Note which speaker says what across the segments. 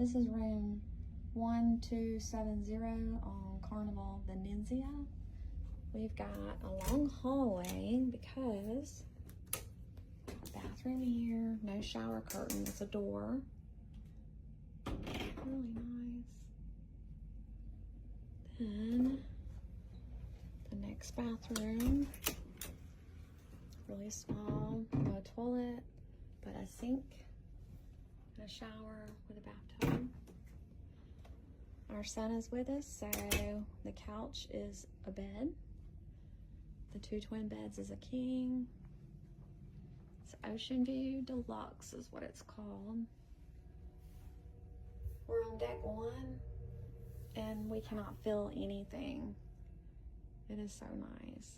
Speaker 1: This is room 1270 on Carnival, Venezia. We've got a long hallway because bathroom here, no shower curtain, it's a door. Really nice. Then the next bathroom, really small, no toilet, but a sink and a shower with a bathtub. Our son is with us, so the couch is a bed. The 2 twin beds is a king. It's Ocean View Deluxe is what it's called. We're on deck 1 and we cannot feel anything. It is so nice.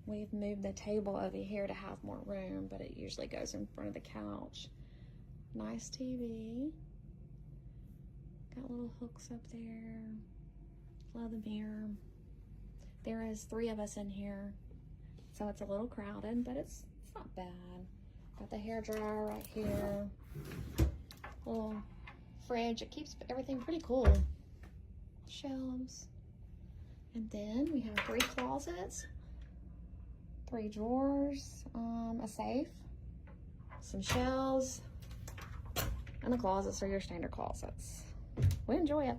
Speaker 1: We've moved the table over here to have more room, but it usually goes in front of the couch. Nice TV. Got little hooks up there. Love the mirror. There is 3 of us in here, so it's a little crowded, but it's not bad. Got the hair dryer right here. Little fridge. It keeps everything pretty cool. Shelves. And then we have 3 closets, 3 drawers, a safe, some shelves, and the closets are your standard closets. We enjoy it.